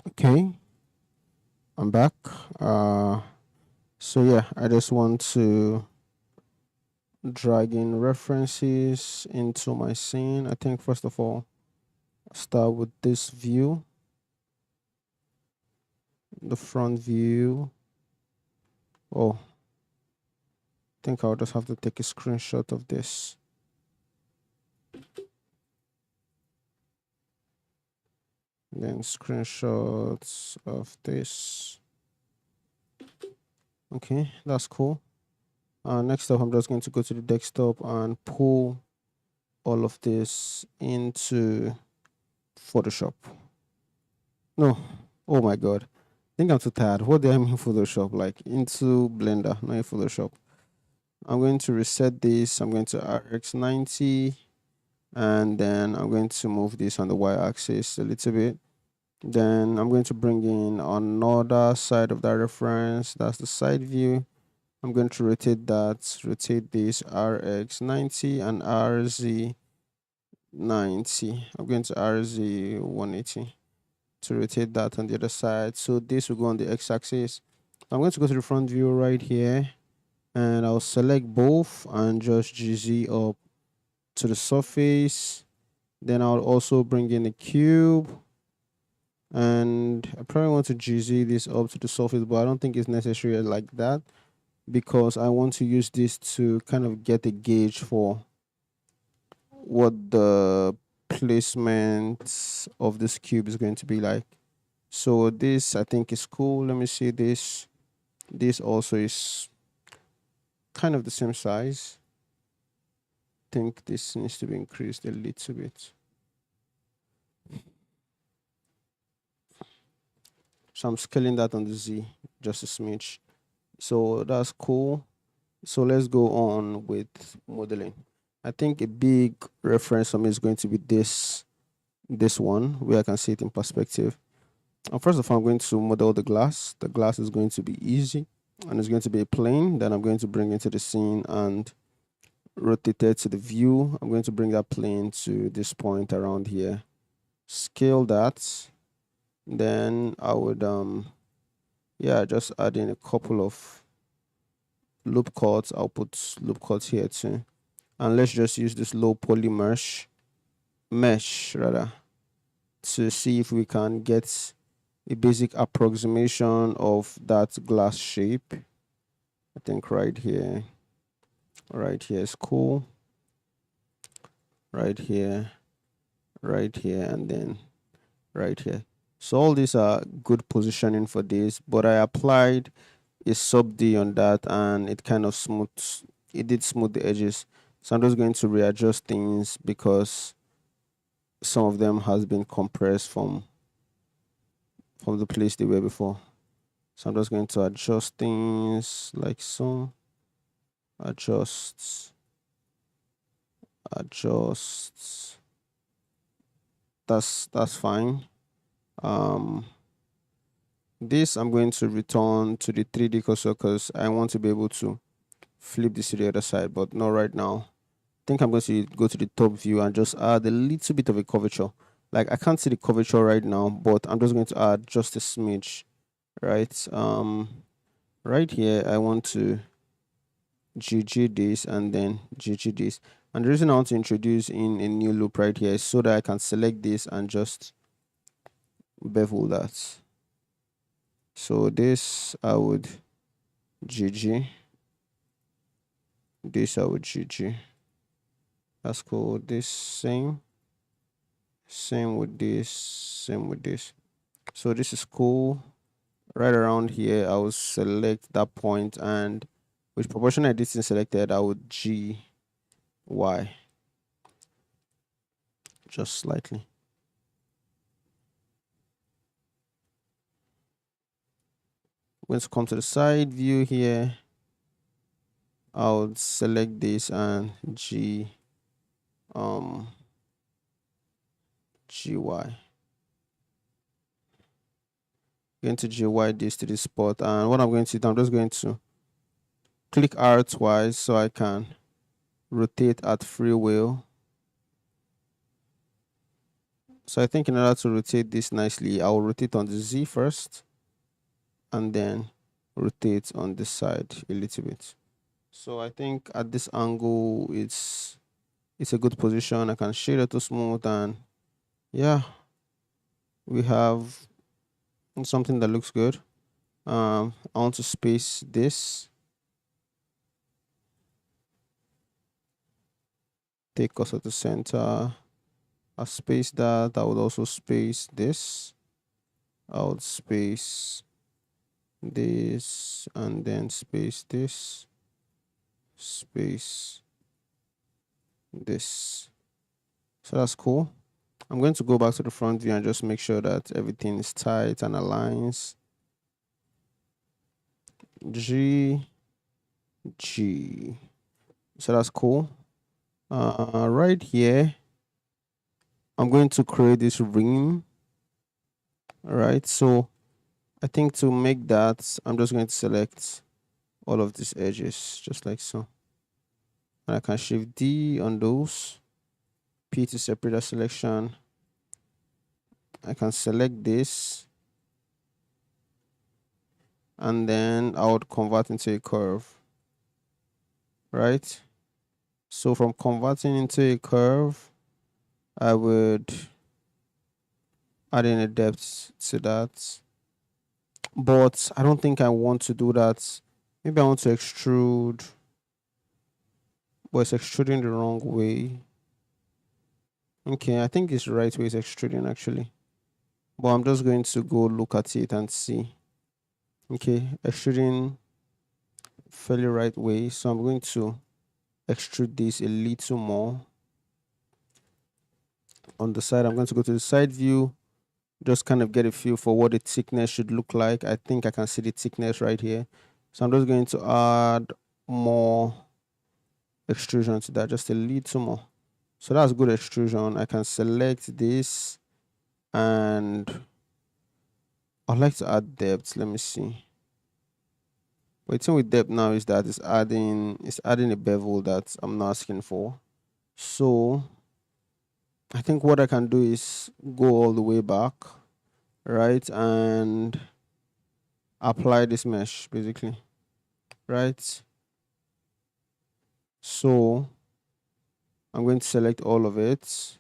Okay, I'm back. So yeah, I just want to drag in references into my scene. I think first of all, start with this view, the front view. Oh, I think I'll just have to take a screenshot of this. Then screenshots of this. Okay, that's cool. Next up, I'm just going to go to the desktop and pull all of this into Photoshop. No, oh my god. I think I'm too tired. What do I mean Photoshop? Like into Blender, not in Photoshop. I'm going to reset this. I'm going to RX90 and then I'm going to move this on the y-axis a little bit. Then I'm going to bring in another side of that reference. That's the side view. I'm going to rotate that, rotate this RX90 and RZ90. I'm going to RZ180 to rotate that on the other side. So this will go on the x-axis. I'm going to go to the front view right here and I'll select both and just GZ up to the surface. Then I'll also bring in the cube and I probably want to GZ this up to the surface, but I don't think it's necessary like that because I want to use this to kind of get a gauge for what the placement of this cube is going to be like. So this I think is cool. Let me see this. This also is kind of the same size. I think this needs to be increased a little bit. So I'm scaling that on the Z just a smidge. So that's cool. So let's go on with modeling. I think a big reference for me is going to be this one where I can see it in perspective. And first of all, I'm going to model the glass. The glass is going to be easy and it's going to be a plane. Then I'm going to bring into the scene and rotate it to the view. I'm going to bring that plane to this point around here. Scale that. Then I would yeah, just add in a couple of loop cuts. I'll put loop cuts here too. And let's just use this low poly mesh rather to see if we can get a basic approximation of that glass shape. I think right here is cool. Right here, and then right here. So all these are good positioning for this, but I applied a sub D on that and it did smooth the edges. So I'm just going to readjust things because some of them has been compressed from the place they were before. So I'm just going to adjust things like so. Adjust. That's fine. Um this I'm going to return to the 3D cursor because I want to be able to flip this to the other side, but not right now. I think I'm going to go to the top view and just add a little bit of a curvature. Like I can't see the curvature right now, but I'm just going to add just a smidge, right? Right here I want to GG this and then GG this. And the reason I want to introduce in a new loop right here is so that I can select this and just bevel that. So this I would GG. This I would GG. That's cool. This same with this, same with this. So this is cool. Right around here, I will select that point and with proportional distance selected, I would GY just slightly. When to come to the side view here, I'll select this and um GY. Going to GY this to this spot, and what I'm going to do, I'm just going to click R twice so I can rotate at free will. So I think in order to rotate this nicely, I'll rotate on the Z first and then rotate on this side a little bit. So I think at this angle, it's a good position. I can shade it to smooth, and yeah, we have something that looks good. I want to space this, take cursor to center. I'll space that. I would also space this. I would space this and then space this, space this. So that's cool. I'm going to go back to the front view and just make sure that everything is tight and aligns. G, G. So that's cool. Right here, I'm going to create this ring. All right. So I think to make that, I'm just going to select all of these edges, just like so. And I can shift D on those. P to separate the selection. I can select this. And then I would convert into a curve. Right? So from converting into a curve, I would add in a depth to that. But I don't think I want to do that. Maybe I want to extrude, but it's extruding the wrong way. Okay, I think it's the right way, it's extruding actually. But I'm just going to go look at it and see. Okay, extruding fairly right way. So I'm going to extrude this a little more. On the side, I'm going to go to the side view, just kind of get a feel for what the thickness should look like. I think I can see the thickness right here. So I'm just going to add more extrusion to that, just a little more. So that's good extrusion. I can select this and I'd like to add depth. Let me see. But the thing with depth now is that it's adding a bevel that I'm not asking for. So I think what I can do is go all the way back, right, and apply this mesh basically, right? So I'm going to select all of it,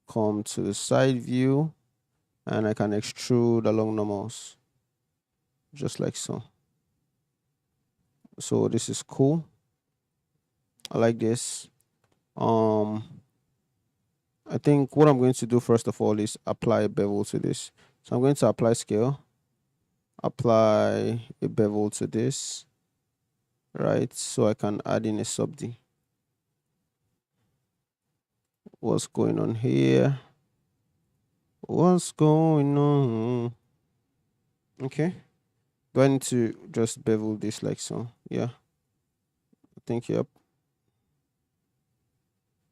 come to the side view, and I can extrude along normals, just like so. So this is cool. I like this. I think what I'm going to do first of all is apply a bevel to this. So I'm going to apply scale, apply a bevel to this, right? So I can add in a sub D. What's going on here? What's going on? Okay. Do I need to just bevel this like so? Yeah. I think, yep.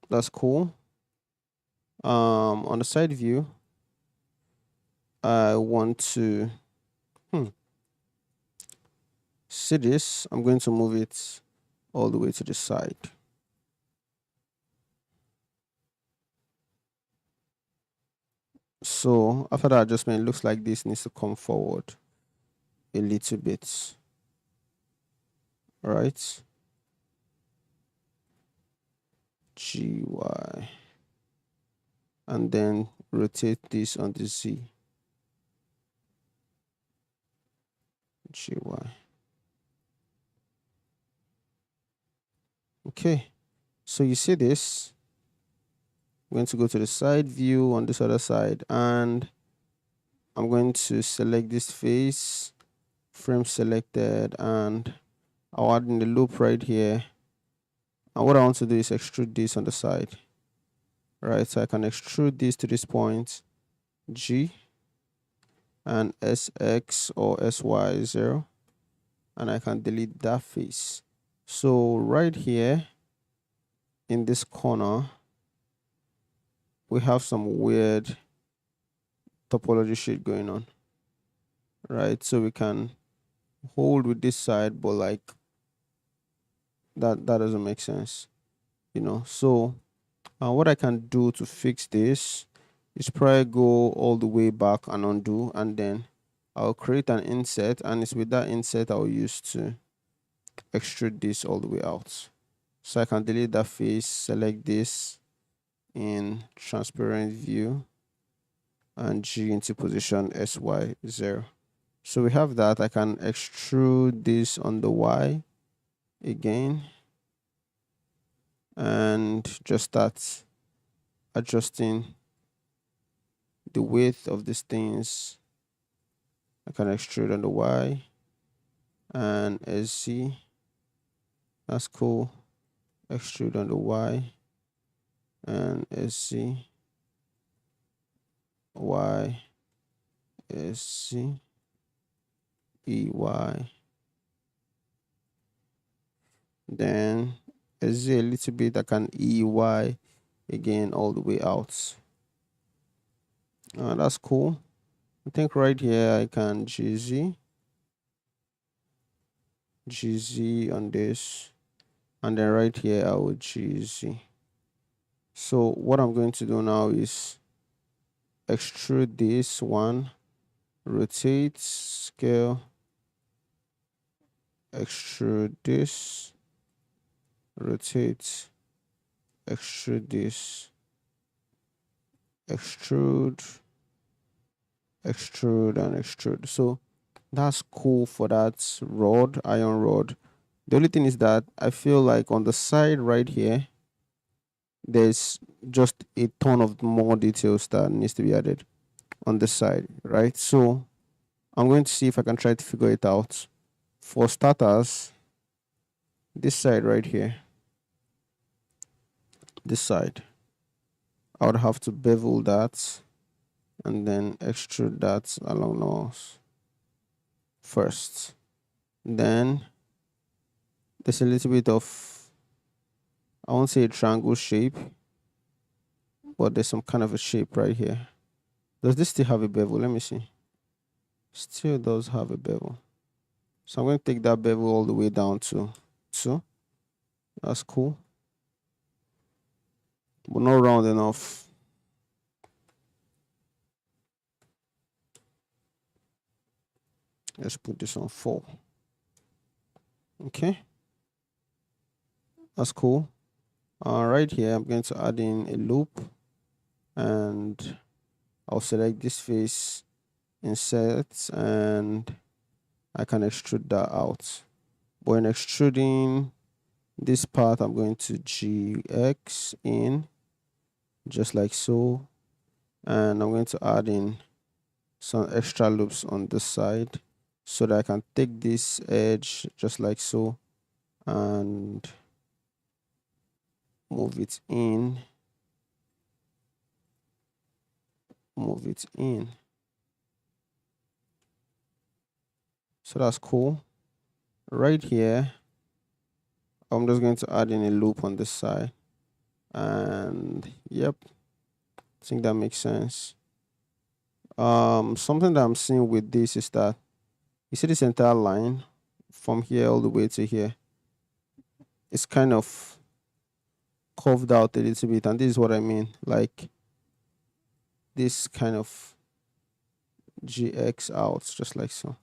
That's cool. On the side view, I want to see this. I'm going to move it all the way to the side. So after that adjustment, it looks like this needs to come forward a little bit. All right. GY. And then rotate this on the Z. GY. Okay. So you see this. I'm going to go to the side view on this other side, and I'm going to select this face, frame selected, and I'll add in the loop right here. And what I want to do is extrude this on the side. Right, so I can extrude this to this point, G, and SX or SY0, and I can delete that face. So right here in this corner, we have some weird topology shit going on, right? So we can hold with this side, but like that doesn't make sense, you know. So what I can do to fix this It's probably go all the way back and undo, and then I'll create an inset, and it's with that inset I'll use to extrude this all the way out. So I can delete that face, select this in transparent view, and G into position SY0. So we have that. I can extrude this on the Y again and just start adjusting the width of these things. I can extrude on the Y and SZ. That's cool. Extrude on the Y and SZ. Y, SZ, EY. Then SZ a little bit. I can EY again all the way out. That's cool. I think right here I can GZ on this, and then right here I will GZ. So what I'm going to do now is extrude this one, rotate, scale, extrude this, rotate, extrude this, extrude, extrude, and extrude. So that's cool for that rod, iron rod. The only thing is that I feel like on the side right here, there's just a ton of more details that needs to be added on this side, right? So I'm going to see if I can try to figure it out. For starters, this side right here, this side, I would have to bevel that and then extrude that along the walls first. Then there's a little bit of, I won't say a triangle shape, but there's some kind of a shape right here. Does this still have a bevel? Let me see. Still does have a bevel. So I'm going to take that bevel all the way down to 2. That's cool. But not round enough. Let's put this on 4. Okay. That's cool. Right here, I'm going to add in a loop, and I'll select this face, insert, and I can extrude that out. But in extruding this part, I'm going to GX in, just like so. And I'm going to add in some extra loops on this side so that I can take this edge just like so and move it in, move it in. So that's cool. Right here, I'm just going to add in a loop on this side. And yep, I think that makes sense. Something that I'm seeing with this is that you see this entire line from here all the way to here. It's kind of curved out a little bit, and this is what I mean. Like this kind of GX out, just like so.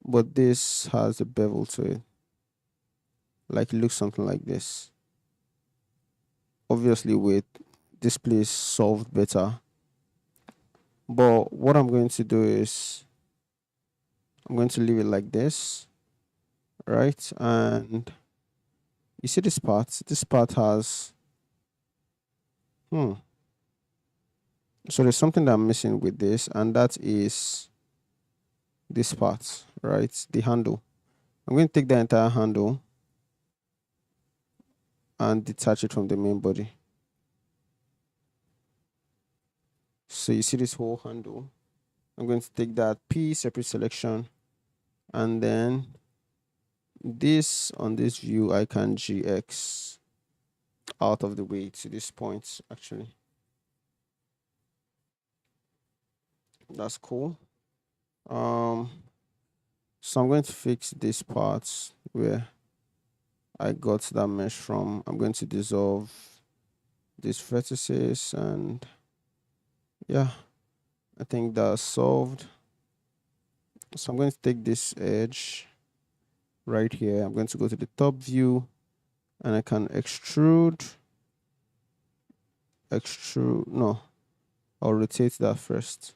But this has a bevel to it. Like it looks something like this. Obviously with displays solved better. But what I'm going to do is I'm going to leave it like this, right? And you see this part? This part has so there's something that I'm missing with this, and that is this part, right? The handle. I'm going to take the entire handle and detach it from the main body. So you see this whole handle. I'm going to take that P separate selection, and then this on this view I can GX out of the way to this point actually. That's cool. So I'm going to fix this part where I got that mesh from. I'm going to dissolve these vertices, and yeah, I think that's solved. So I'm going to take this edge right here. I'm going to go to the top view, and I can extrude, no, I'll rotate that first.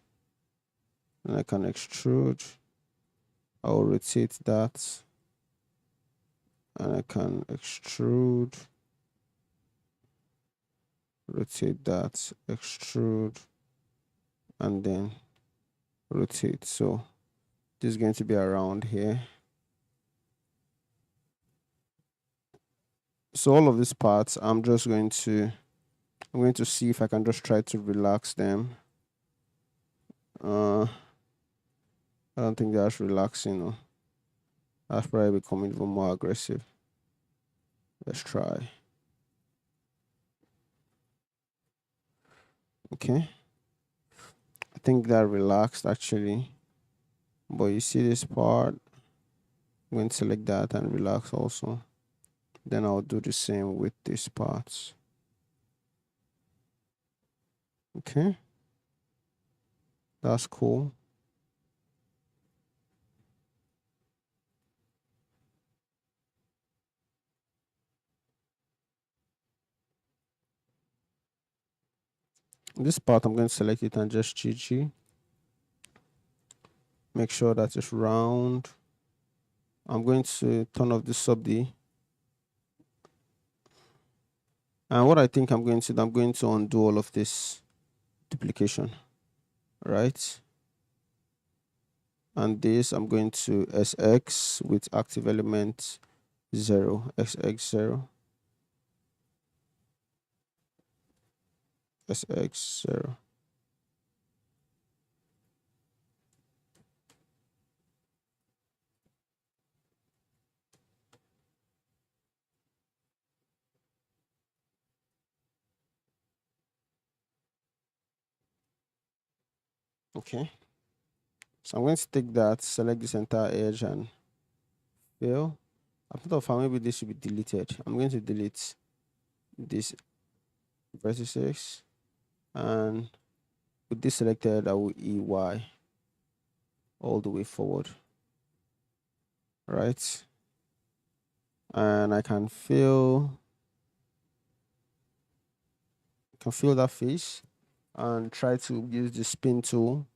And I can extrude, I'll rotate that, and I can extrude, rotate that, extrude, and then rotate. So this is going to be around here. So all of these parts, I'm going to see if I can just try to relax them. I don't think that's relaxing. No. That's probably becoming even more aggressive. Let's try. Okay. I think that relaxed actually. But you see this part, I'm going to select that and relax also. Then I'll do the same with these parts. Okay. That's cool. This part, I'm going to select it and just GG. Make sure that it's round. I'm going to turn off the sub D. And what I think I'm going to do, I'm going to undo all of this duplication, right? And this, I'm going to SX with active element 0, SX0, SX0. Okay. So I'm going to take that, select this entire edge and fill. I thought of how maybe this should be deleted. I'm going to delete this vertices, and with this selected, I will EY all the way forward, right? And I can fill that face and try to use the spin tool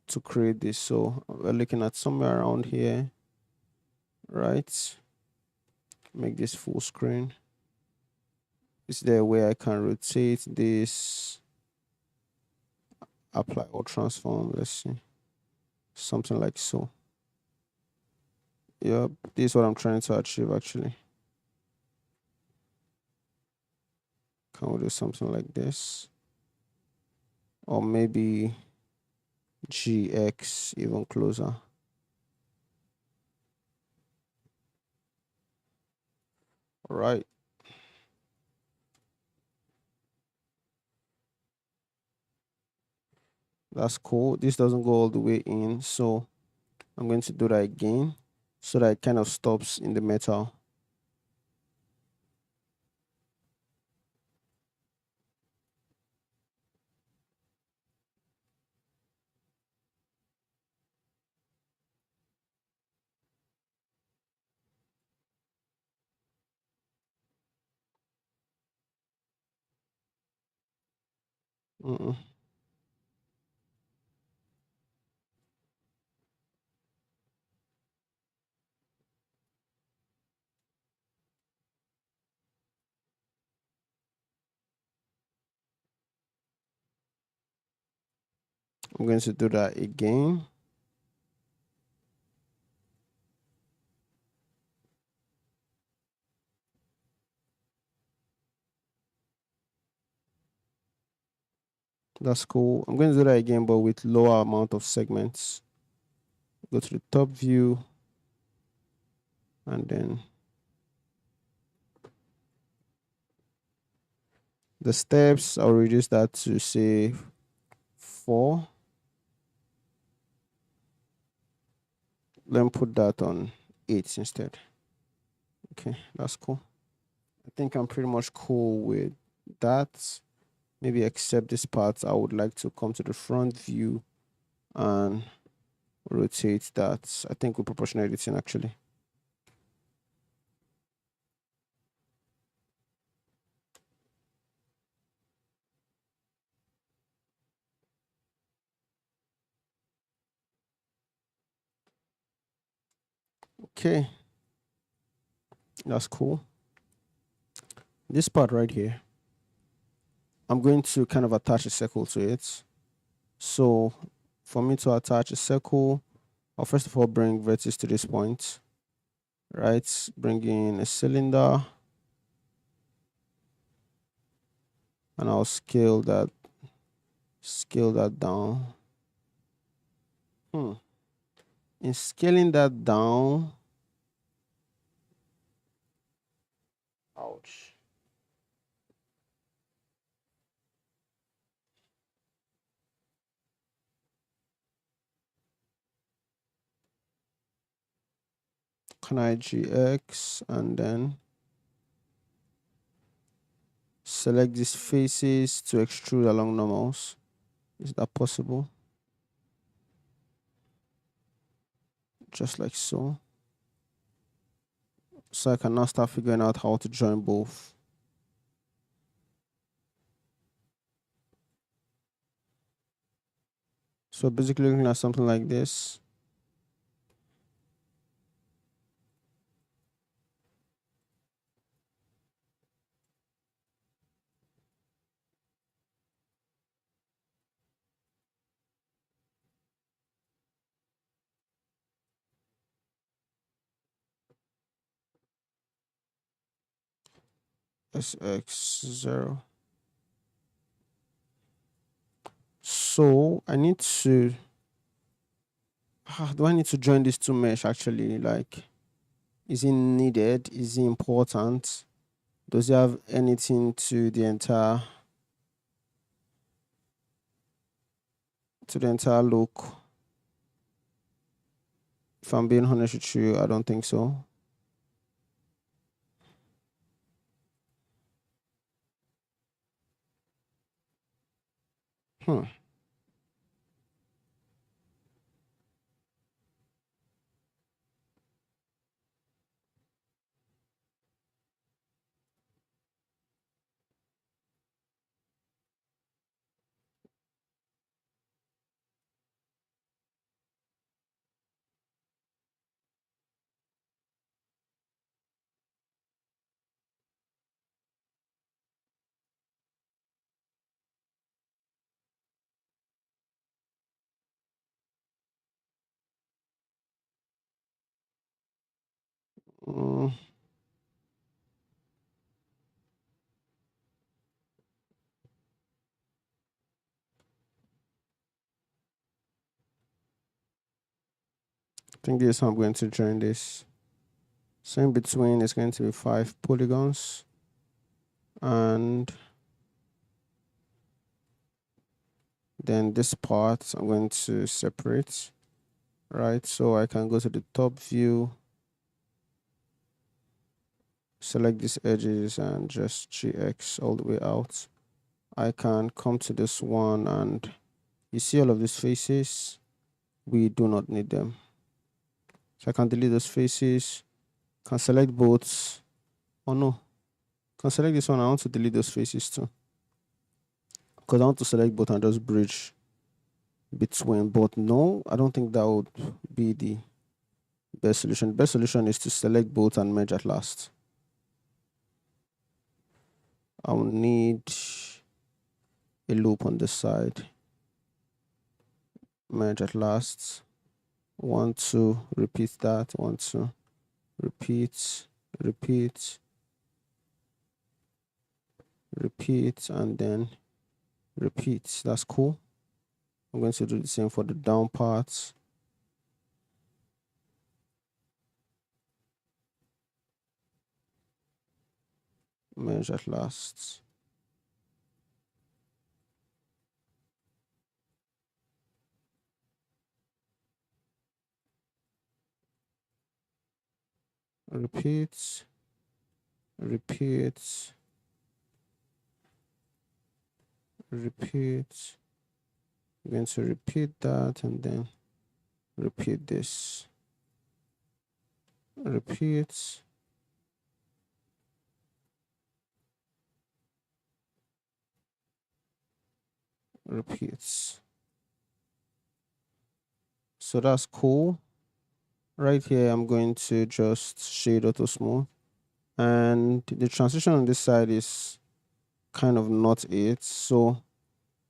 to create this. So we're looking at somewhere around here, right? Make this full screen. Is there a way I can rotate this, apply or transform? Let's see, something like so. Yep, this is what I'm trying to achieve actually. Can we do something like this? Or maybe GX even closer. All right. That's cool. This doesn't go all the way in, so I'm going to do that again so that it kind of stops in the metal. Mm-mm. I'm going to do that again. That's cool. I'm going to do that again, but with lower amount of segments. Go to the top view, and then the steps, I'll reduce that to say 4. Let me put that on 8 instead. Okay, that's cool. I think I'm pretty much cool with that. Maybe except this part, I would like to come to the front view and rotate that. I think with proportional editing actually. Okay, that's cool. This part right here, I'm going to kind of attach a circle to it. So for me to attach a circle, I'll first of all bring vertex to this point, right? Bring in a cylinder and I'll scale that down. In scaling that down, ouch. Can I GX and then select these faces to extrude along normals? Is that possible? Just like so. So I can now start figuring out how to join both. So basically looking at something like this. SX0. So I need to do I need to join these two mesh actually? Like, is it needed? Is it important? Does it have anything to the entire look? If I'm being honest with you, I don't think so. Hmm. Mm, I think this is how I'm going to join this. So in between is going to be 5 polygons and then this part I'm going to separate, right? So I can go to the top view, select these edges and just GX all the way out. I can come to this one and you see all of these faces, we do not need them. So I can delete those faces, can select both. Oh no, can select this one. I want to delete those faces too. Because I want to select both and just bridge between. But no, I don't think that would be the best solution. The best solution is to select both and merge at last. I will need a loop on this side. Merge at last. 1, 2, repeat that. 1, 2, repeat, repeat, repeat, and then repeat. That's cool. I'm going to do the same for the down parts. Merge at last. Repeat, repeat, repeat. I'm going to repeat that and then repeat this. Repeat. Repeats. So that's cool. Right here, I'm going to just shade auto smooth. And the transition on this side is kind of not it. So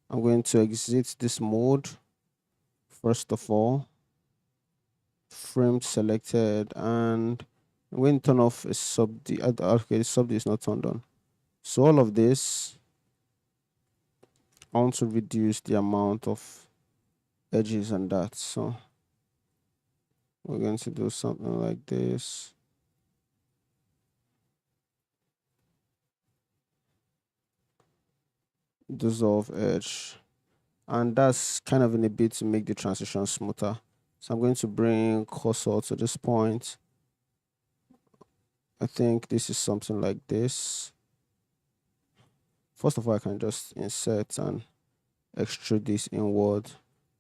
I'm going to exit this mode. First of all, frame selected, and I'm going to turn off a sub D. Okay, the sub D is not turned on. So all of this, I want to reduce the amount of edges and that. So we're going to do something like this. Dissolve edge. And that's kind of in a bit to make the transition smoother. So I'm going to bring cursor to this point. I think this is something like this. First of all, I can just insert and extrude this inward,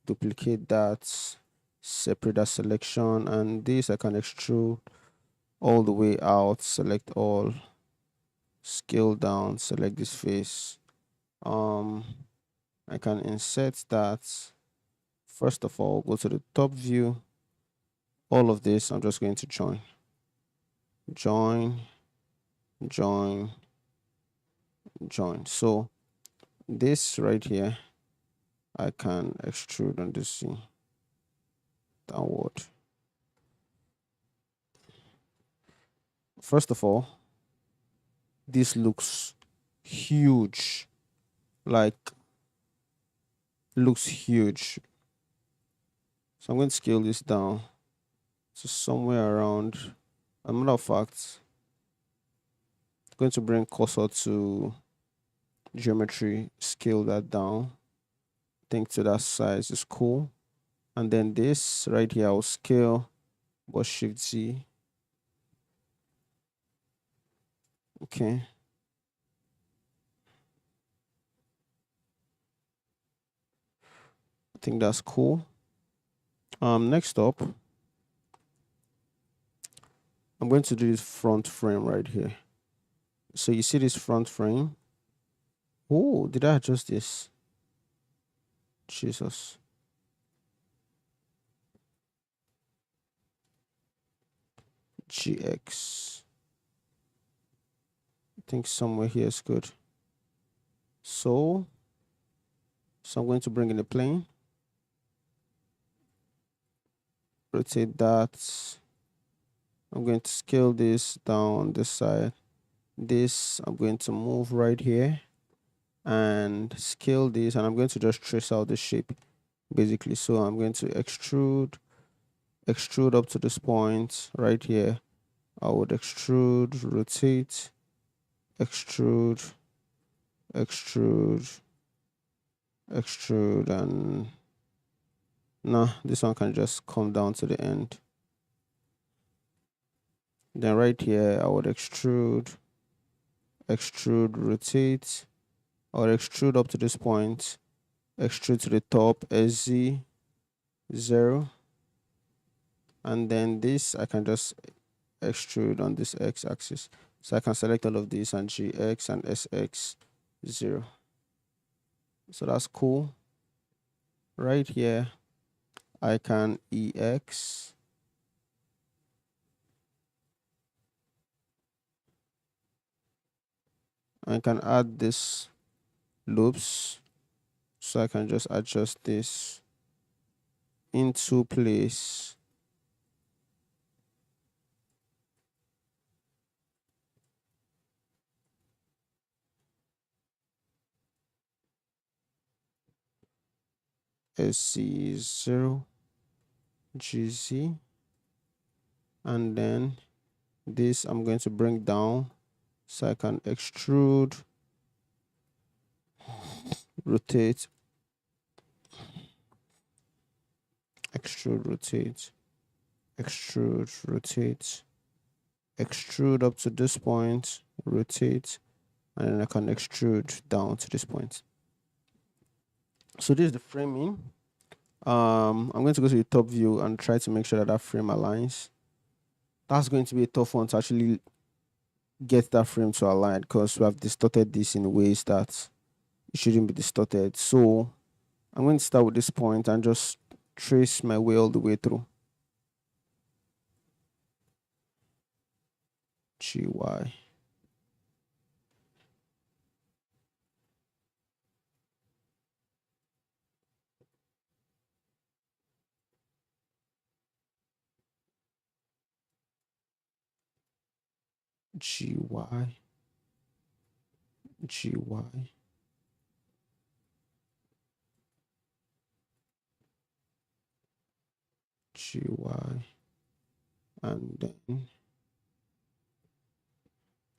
duplicate that, separate that selection, and this I can extrude all the way out, select all, scale down, select this face. I can insert that. First of all, go to the top view. All of this, I'm just going to join, join, join, join. So this right here, I can extrude on this scene downward. First of all, this looks huge, like looks huge. So I'm going to scale this down to somewhere around. As a matter of fact, I'm going to bring cursor to geometry, scale that down. Think to that size is cool. And then this right here, I'll scale, but Shift Z. Okay. I think that's cool. Next up, I'm going to do this front frame right here. So you see this front frame? Oh, did I adjust this? Jesus. GX. I think somewhere here is good. So I'm going to bring in the plane. Rotate that. I'm going to scale this down this side. This I'm going to move right here and scale this, and I'm going to just trace out the shape basically. So I'm going to extrude up to this point right here. I would extrude, rotate, extrude, extrude, extrude, and nah, this one can just come down to the end. Then right here, I would extrude, rotate. I would extrude up to this point, extrude to the top, SZ 0. And then this, I can just extrude on this X axis. So I can select all of these and GX and SX 0. So that's cool. Right here, I can EX. I can add this loops. So I can just adjust this into place. SC0 GZ, and then this I'm going to bring down so I can extrude, rotate, extrude, rotate, extrude, rotate, extrude up to this point, rotate, and then I can extrude down to this point. So this is the framing. I'm going to go to the top view and try to make sure that that frame aligns. That's going to be a tough one to actually get that frame to align because we have distorted this in ways that it shouldn't be distorted. So I'm going to start with this point and just trace my way all the way through. GY. GY. GY. GY. And then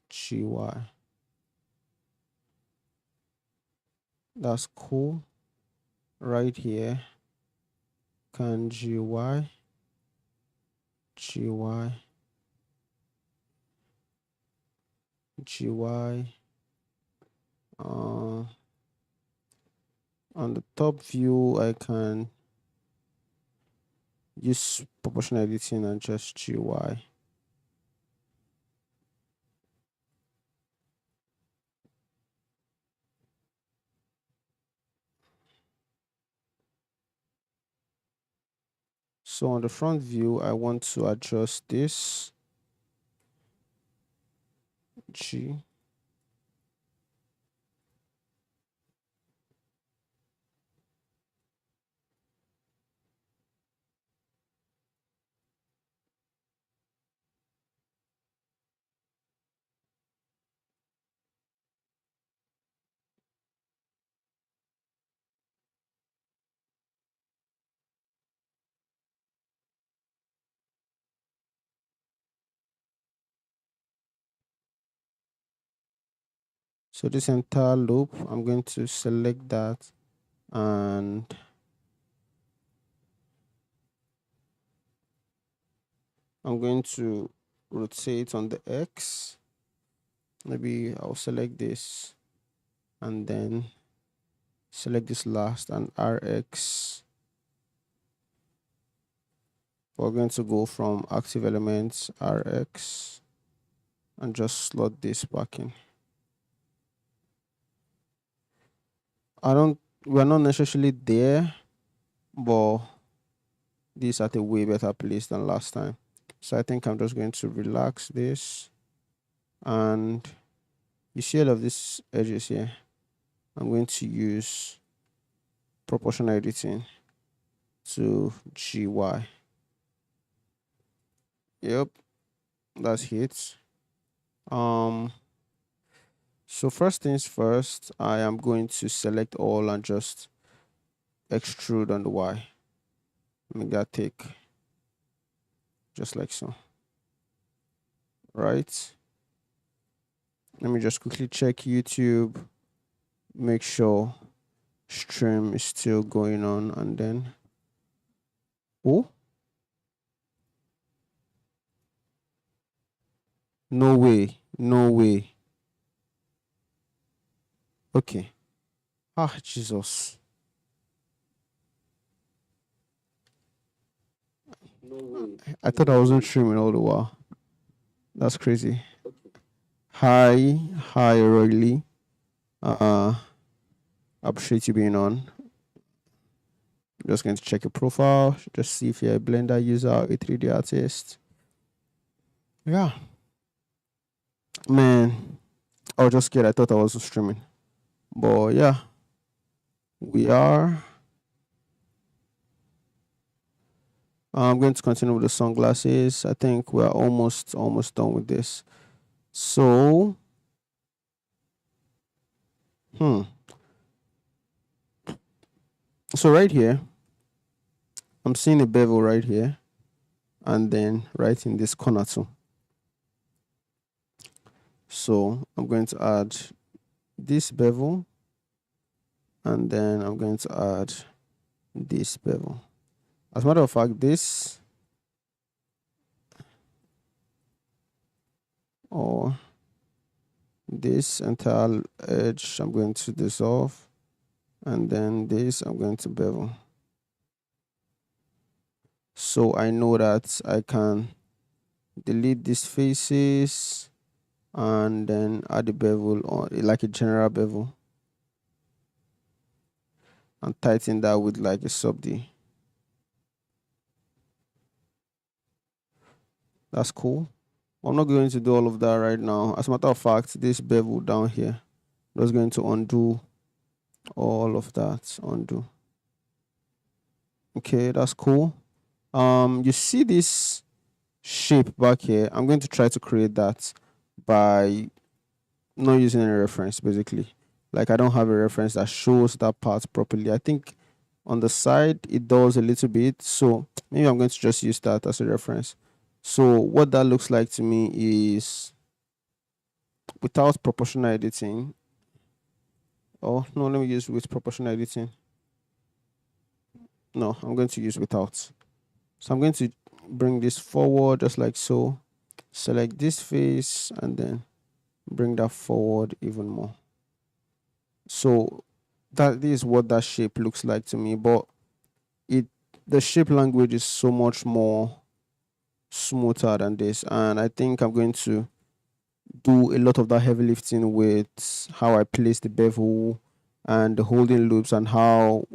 GY. That's cool. Right here. Can GY. GY. GY. On the top view, I can use proportional editing and just GY. So on the front view, I want to adjust this G. So this entire loop, I'm going to select that and I'm going to rotate on the X. Maybe I'll select this and then select this last and RX. We're going to go from active elements RX and just slot this back in. We're not necessarily there, but this at a way better place than last time. So I think I'm just going to relax this and you see all of these edges here. I'm going to use proportional editing to GY. Yep, that's it. So first things first, I am going to select all and just extrude on the Y. Make that take just like so. Right. Let me just quickly check YouTube, make sure stream is still going on, and then oh, no way, no way. Okay. Ah, Jesus. No way. I thought I wasn't streaming all the while. That's crazy. Hi, hi, Royly. Uh, appreciate you being on. I'm just going to check your profile, just see if you're a Blender user or a 3D artist. Yeah, man. I was just scared. I thought I was streaming, but yeah, we are. I'm going to continue with the sunglasses. I think we're almost done with this. So, so right here, I'm seeing a bevel right here, and then right in this corner too. So I'm going to add this bevel, and then I'm going to add this bevel. As a matter of fact, this or this entire edge I'm going to dissolve and then this I'm going to bevel. So I know that I can delete these faces and then add the bevel on like a general bevel and tighten that with like a sub D. That's cool. I'm not going to do all of that right now. As a matter of fact, this bevel down here I'm just going to undo all of that. Undo. Okay, that's cool. You see this shape back here? I'm going to try to create that by not using any reference, basically. Like I don't have a reference that shows that part properly. I think on the side it does a little bit, so maybe I'm going to just use that as a reference. So what that looks like to me is without proportional editing. Oh no, let me use with proportional editing. No, I'm going to use without. So I'm going to bring this forward just like so. Select this face and then bring that forward even more. So that is what that shape looks like to me, but it the shape language is so much more smoother than this, and I think I'm going to do a lot of that heavy lifting with how I place the bevel and the holding loops and how,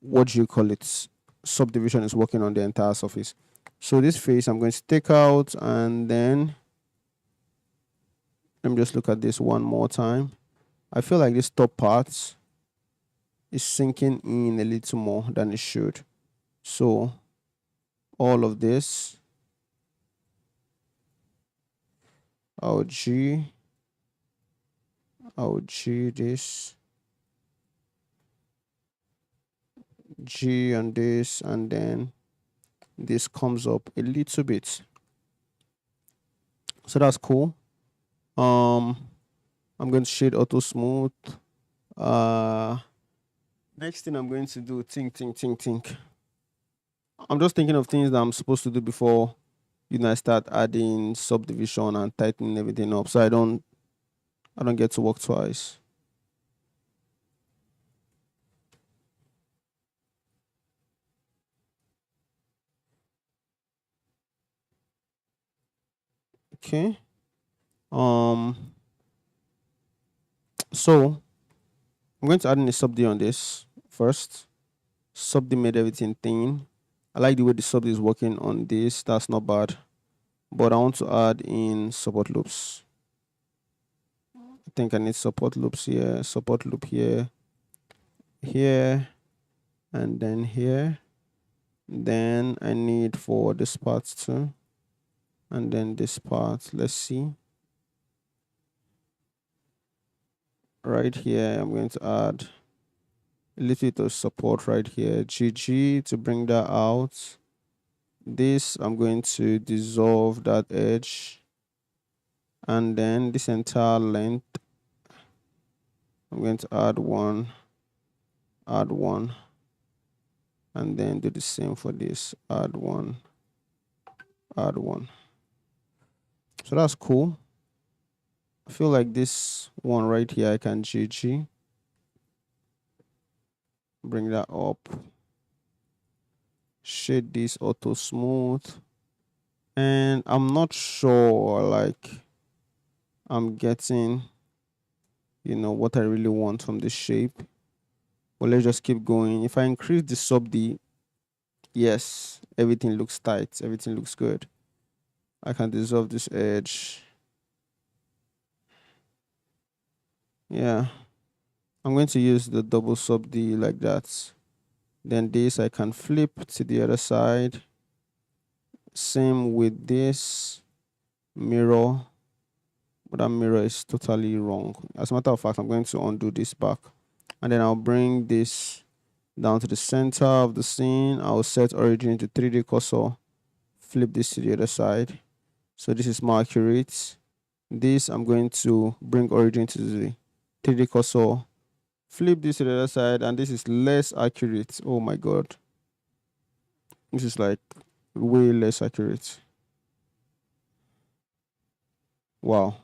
what do you call it, subdivision is working on the entire surface. So this face I'm going to take out, and then let me just look at this one more time. I feel like this top part is sinking in a little more than it should. So all of this, I'll G, I'll G this, G on this, and then this comes up a little bit. So that's cool. Um, I'm going to shade auto smooth. Uh, Next thing I'm going to do, think. I'm just thinking of things that I'm supposed to do before I start adding subdivision and tightening everything up, so I don't get to work twice. Okay. Um. So I'm going to add in a sub D on this first. Sub D made everything thin. I like the way the sub D is working on this. That's not bad. But I want to add in support loops. I think I need support loops here, support loop here, here, and then here. Then I need for this part too. And then this part. Let's see. Right here, I'm going to add a little bit of support right here. GG to bring that out. This, I'm going to dissolve that edge. And then this entire length, I'm going to add one, and then do the same for this. Add one. So that's cool. I feel like this one right here, I can GG. Bring that up. Shade this auto smooth. And I'm not sure, like, I'm getting, what I really want from this shape. But let's just keep going. If I increase the sub D, yes, everything looks tight. Everything looks good. I can dissolve this edge. Yeah. I'm going to use the double sub D like that. Then this I can flip to the other side. Same with this mirror. But that mirror is totally wrong. As a matter of fact, I'm going to undo this back. And then I'll bring this down to the center of the scene. I'll set origin to 3D cursor. Flip this to the other side. So this is more accurate. This I'm going to bring origin to the 3D cursor. Flip this to the other side, and this is less accurate. Oh my god. This is like way less accurate. Wow.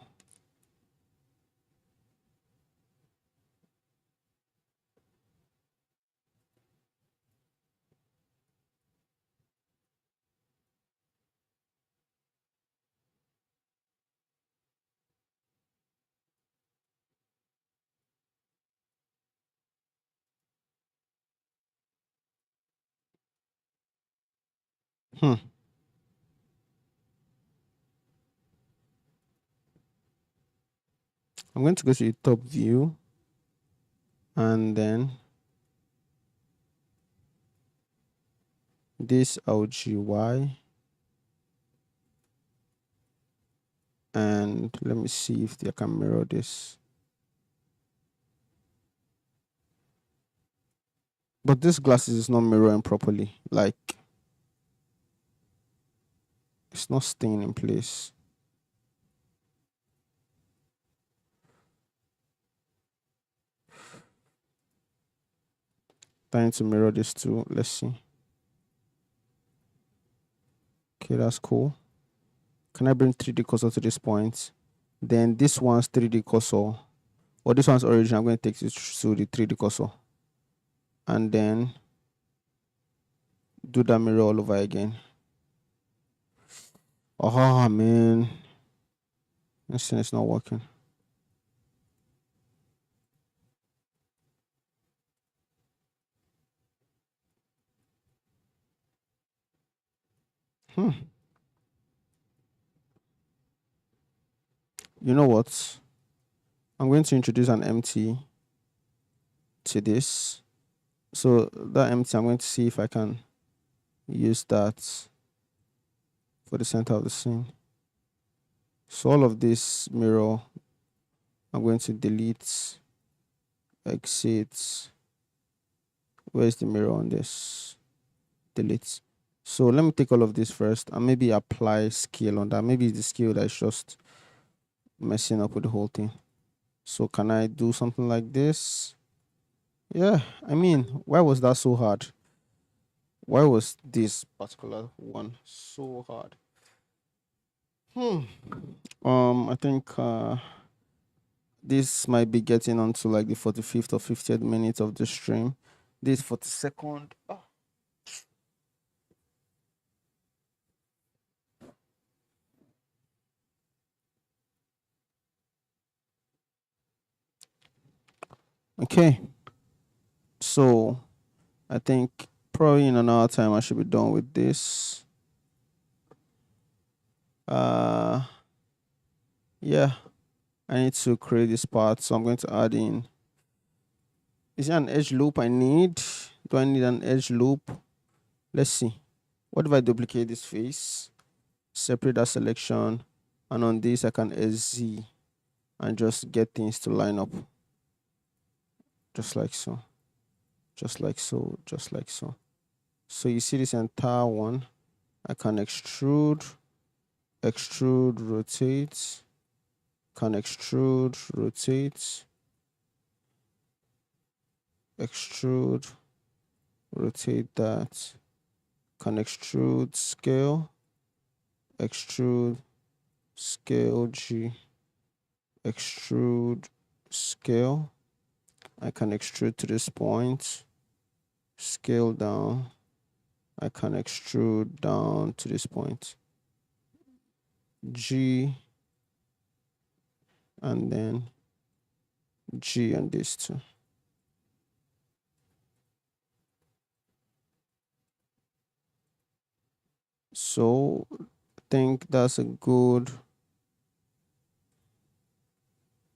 Hmm. I'm going to go to the top view and then this LGY, and let me see if I can mirror this. But this glasses is not mirroring properly. Like, it's not staying in place. Trying to mirror this too. Let's see. Okay, that's cool. Can I bring 3D cursor to this point? Then this one's 3D cursor, or this one's origin, I'm going to take it to the 3D cursor. And then do that mirror all over again. Oh, man. This thing is not working. Hmm. You know what? I'm going to introduce an empty to this. So that empty, I'm going to see if I can use that for the center of the scene. So all of this mirror, I'm going to delete, exit. Where's the mirror on this? Delete. So let me take all of this first and maybe apply scale on that. Maybe it's the scale that's just messing up with the whole thing. So can I do something like this? Yeah, I mean, why was that so hard? Why was this particular one so hard? I think this might be getting onto like the 45th or 50th minute of the stream. This 42nd. Oh. Okay. So I think probably in an hour time I should be done with this. Yeah, I need to create this part, so I'm going to add in. Is there an edge loop I need? Do I need an edge loop? Let's see. What if I duplicate this face, separate that selection, and on this I can SZ and just get things to line up. Just like so. Just like so. Just like so. So you see this entire one. I can extrude, rotate, can extrude, rotate, extrude, rotate that, can extrude, scale, extrude, scale G, extrude, scale. I can extrude to this point, scale down. I can extrude down to this point. G, and then G and this too. So I think that's a good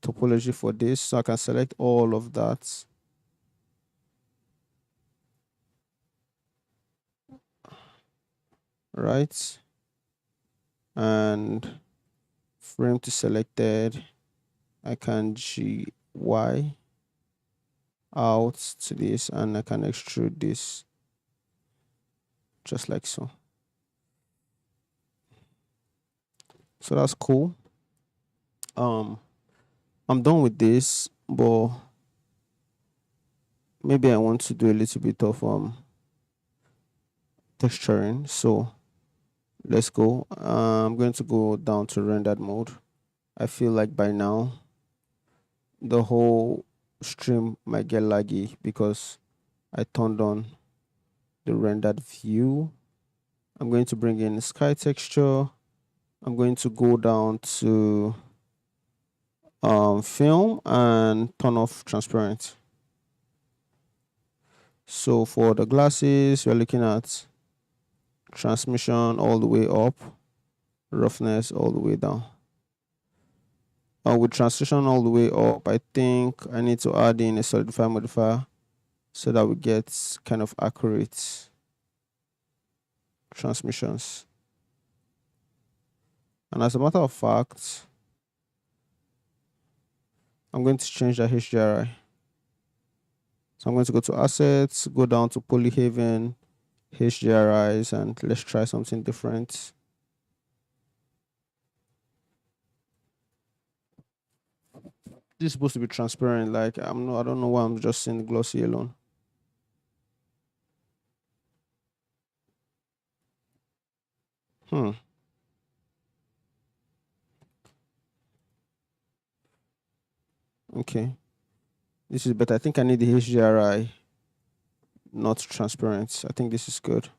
topology for this. So I can select all of that. Right. And frame to selected. I can GY out to this, and I can extrude this just like so. So that's cool. I'm done with this, but maybe I want to do a little bit of texturing. So let's go. I'm going to go down to rendered mode. I feel like by now the whole stream might get laggy because I turned on the rendered view. I'm going to bring in sky texture. I'm going to go down to film and turn off transparent. So for the glasses, we're looking at transmission all the way up, roughness all the way down. With transition all the way up, I think I need to add in a solidify modifier so that we get kind of accurate transmissions. And as a matter of fact, I'm going to change that HDRI. So I'm going to go to assets, go down to Polyhaven, HDRIs, and let's try something different. This is supposed to be transparent. Like I don't know why I'm just seeing the glossy alone. Okay. This is better. I think I need the HDRI not transparent. I think this is good.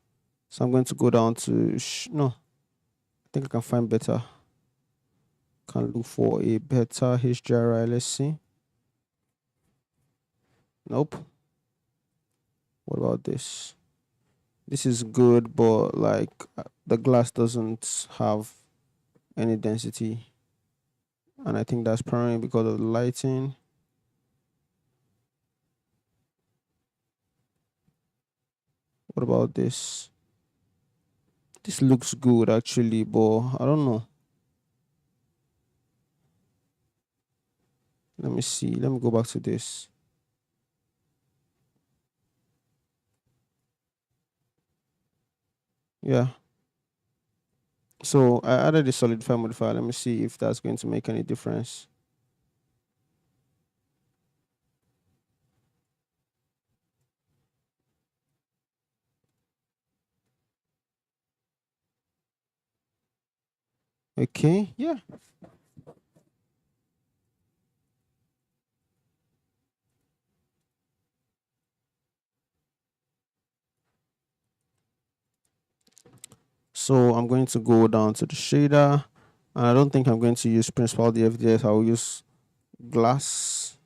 So I'm going to go down to no. I think I can find better. Can look for a better HDRI. Let's see. Nope. What about this? This is good, but like the glass doesn't have any density, and I think that's primarily because of the lighting. What about this? This looks good actually, but I don't know. Let me see. Let me go back to this. Yeah. So I added a solidify modifier. Let me see if that's going to make any difference. Okay, yeah. So I'm going to go down to the shader, and I don't think I'm going to use principal DFDS. I'll use glass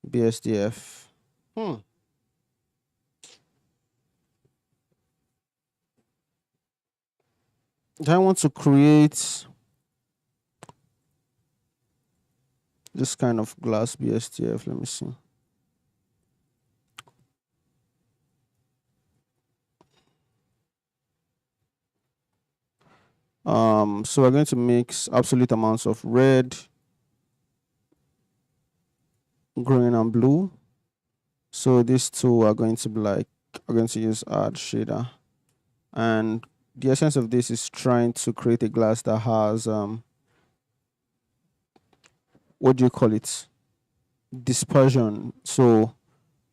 BSDF. Do I want to create this kind of glass BSDF? Let me see. So we're going to mix absolute amounts of red, green, and blue. So these two are going to be like, we're going to use add shader. And the essence of this is trying to create a glass that has, what do you call it? Dispersion. So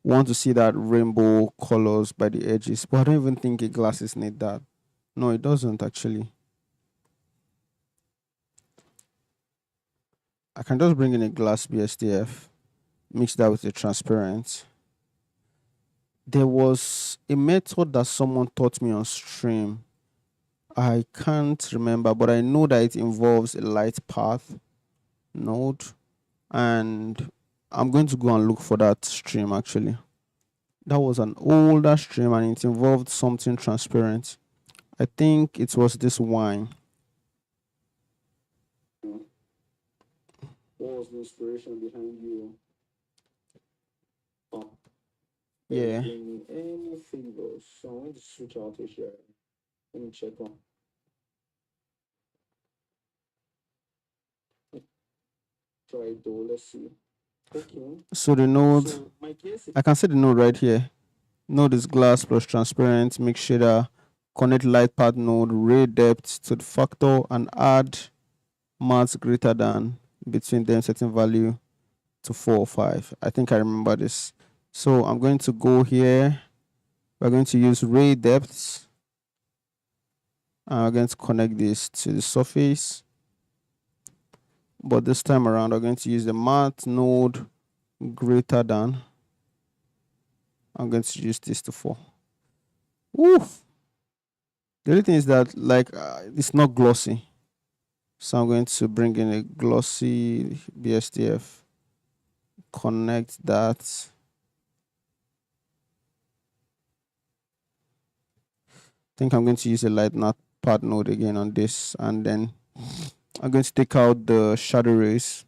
want to see that rainbow colors by the edges. But I don't even think a glasses need that. No, it doesn't actually. I can just bring in a glass BSDF, mix that with a transparent. There was a method that someone taught me on stream. I can't remember, but I know that it involves a light path node, and I'm going to go and look for that stream actually. That was an older stream and it involved something transparent. I think it was this wine. What was the inspiration behind you? Yeah. Any favors? So I'm going to switch out to share. Let me check on. Try though. Let's see. Okay. So the node, I can see the node right here. Node is glass plus transparent. Make shader, connect light path node, ray depth to the factor, and add maths greater than between them certain value to 4 or 5. I think I remember this. So I'm going to go here. We're going to use ray depths. And we're going to connect this to the surface. But this time around, we're going to use the math node greater than. I'm going to use this to 4. Oof. The only thing is that it's not glossy. So I'm going to bring in a glossy BSDF. Connect that. think I'm going to use a light not part node again on this, and then I'm going to take out the shadow rays.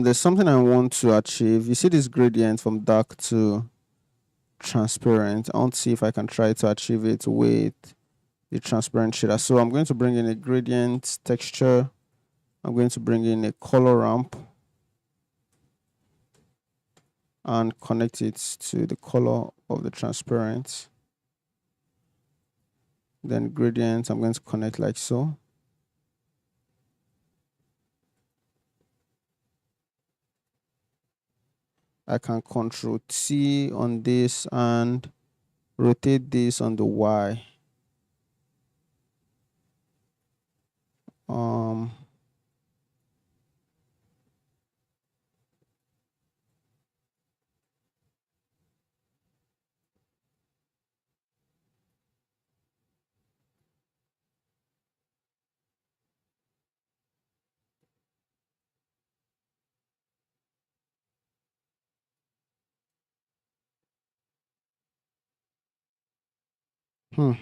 There's something I want to achieve. You see this gradient from dark to transparent. I want to see if I can try to achieve it with the transparent shader. So I'm going to bring in a gradient texture. I'm going to bring in a color ramp and connect it to the color of the transparent. Then gradient, I'm going to connect like so. I can control T on this and rotate this on the Y. Um, hmm.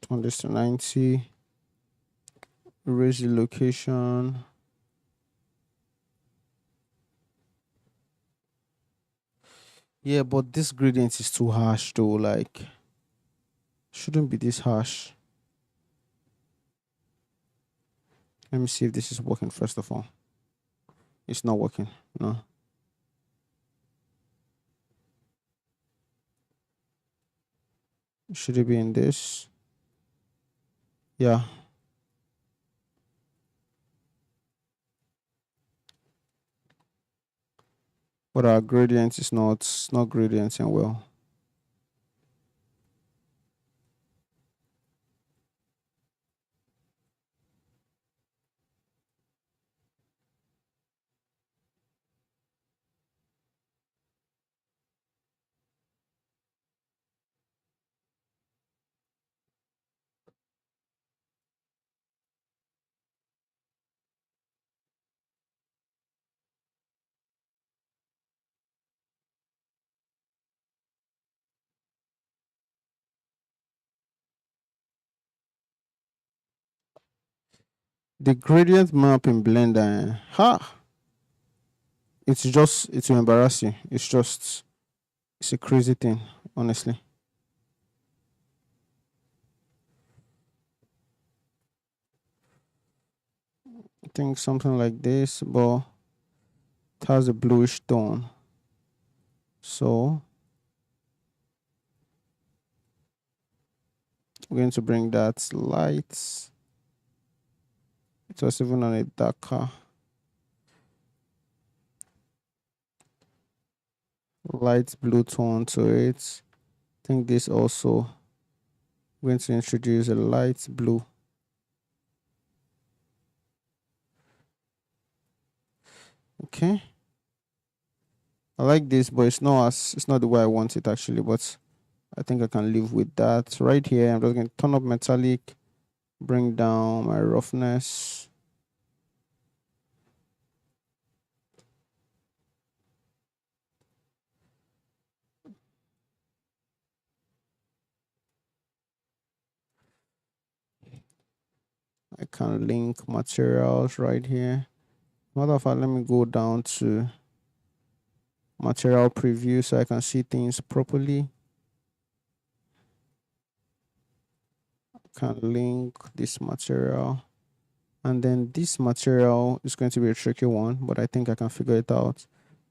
Turn this to 90. Erase the location. Yeah, but this gradient is too harsh though. Like, shouldn't be this harsh. Let me see if this is working first of all. It's not working. No. Should it be in this? Yeah. But our gradient is not gradienting well. The gradient map in Blender, it's will embarrass you. It's a crazy thing, honestly. I think something like this, but it has a bluish tone. So I'm going to bring that light. It was even on a darker light blue tone to it. I think this also going to introduce a light blue. Okay. I like this, but it's not the way I want it actually, but I think I can live with that. Right here, I'm just going to turn up metallic, bring down my roughness. I can link materials right here. Matter of fact, let me go down to material preview so I can see things properly. I can link this material. And then this material is going to be a tricky one, but I think I can figure it out.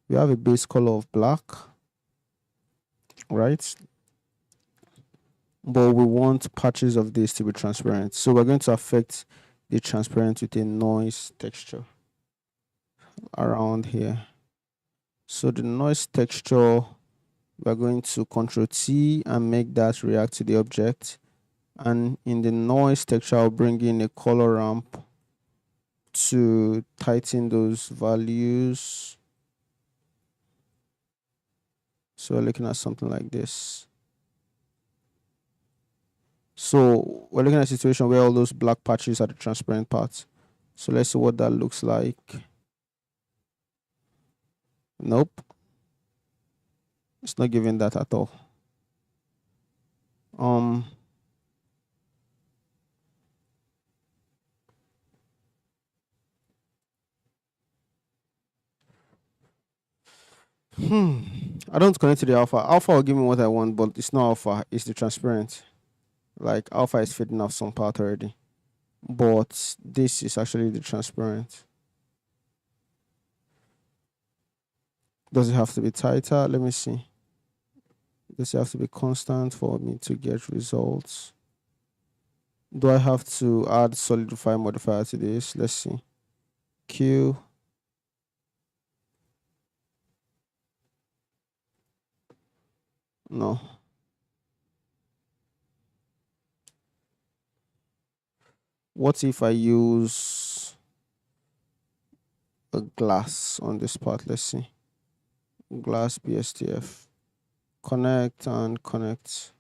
We have a base color of black, right? But we want patches of this to be transparent. So we're going to affect the transparent with a noise texture around here. So the noise texture, we're going to Control T and make that react to the object. And in the noise texture, I'll bring in a color ramp to tighten those values. So we're looking at something like this. So we're looking at a situation where all those black patches are the transparent parts. So let's see what that looks like. Nope, it's not giving that at all. Um, I don't connect to the alpha. Alpha will give me what I want, but it's not alpha. It's the transparent. Like alpha is fading off some part already, but this is actually the transparent. Does it have to be tighter? Let me see. Does it have to be constant for me to get results? Do I have to add solidify modifier to this? Let's see. Q. No. What if I use a glass on this part? Let's see. Glass BSTF. Connect and connect.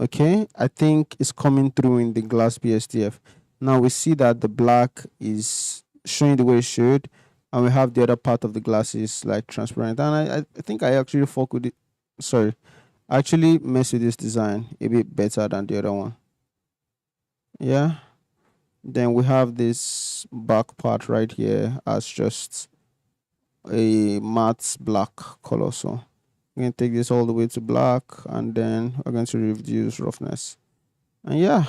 Okay, I think it's coming through in the glass BSDF. Now we see that the black is showing the way it should, and we have the other part of the glass is like transparent. And I think I actually fuck with it. Sorry, I actually mess with this design a bit better than the other one. Yeah. Then we have this back part right here as just a matte black color. So I'm going to take this all the way to black, and then we're going to reduce roughness. And yeah,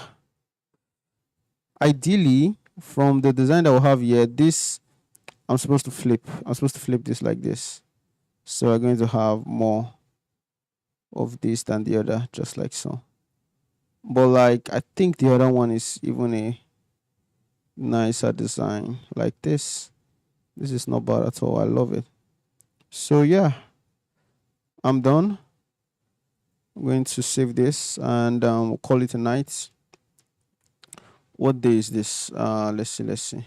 ideally, from the design that we have here, this I'm supposed to flip. I'm supposed to flip this like this. So we're going to have more of this than the other, just like so. But like I think the other one is even a nicer design like this. This is not bad at all. I love it. So yeah, I'm done. I'm going to save this and we'll call it a night. What day is this? Let's see. Let's see.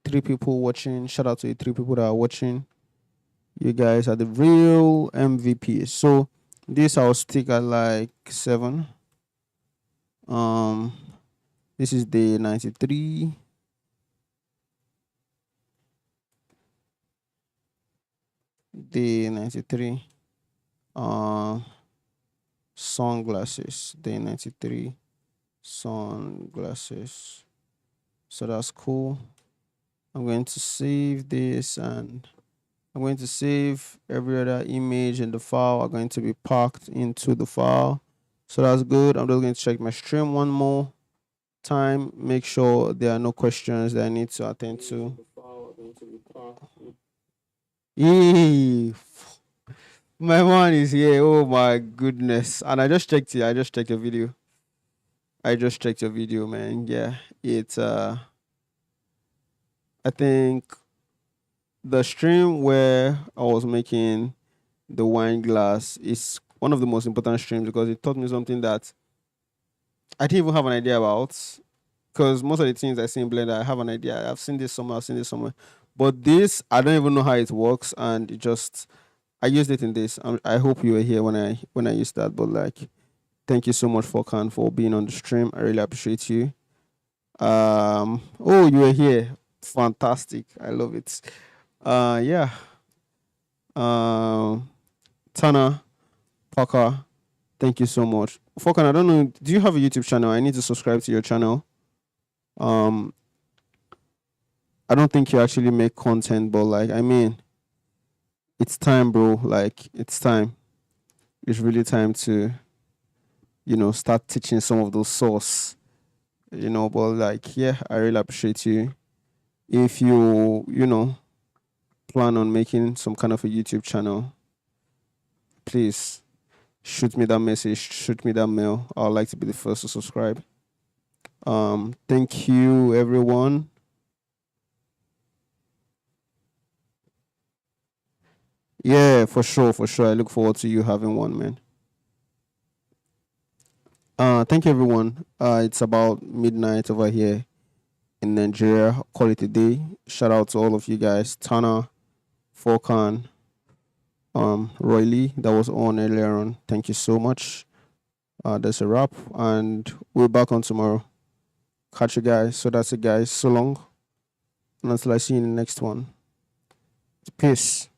Three people watching. Shout out to the three people that are watching. You guys are the real MVP. So this I'll stick at like 7. Um, this is day 93. Day 93. Sunglasses. Day 93. Sunglasses. So that's cool. I'm going to save this and I'm going to save every other image in the file are going to be packed into the file. So that's good. I'm just going to check my stream one more time. Make sure there are no questions that I need to attend to. Yay! My man is here. Oh my goodness. And I just checked it. I just checked your video. I just checked your video, man. Yeah. It's I think the stream where I was making the wine glass is one of the most important streams because it taught me something that I didn't even have an idea about. Because most of the things I see in Blender, I have an idea. I've seen this somewhere, I've seen this somewhere. But this, I don't even know how it works, and it just I used it in this. I hope you were here when I used that. But like, thank you so much, Fokan, for being on the stream. I really appreciate you. Oh, you were here. Fantastic. I love it. Yeah. Um, Tana, Parker, thank you so much. Fokan, I don't know. Do you have a YouTube channel? I need to subscribe to your channel. Um, I don't think you actually make content, but like, I mean, it's time, bro. Like, it's time. it's really time to, start teaching some of those source, but like, yeah, I really appreciate you. If you, plan on making some kind of a YouTube channel, please shoot me that message, shoot me that mail. I'd like to be the first to subscribe. Thank you, everyone. Yeah, for sure, for sure. I look forward to you having one, man. Thank you, everyone. It's about midnight over here in Nigeria. Call it a day. Shout out to all of you guys. Tana, Forkan, Roy Lee, that was on earlier on. Thank you so much. That's a wrap, and we're back on tomorrow. Catch you guys. So that's it, guys. So long, and until I see you in the next one. Peace.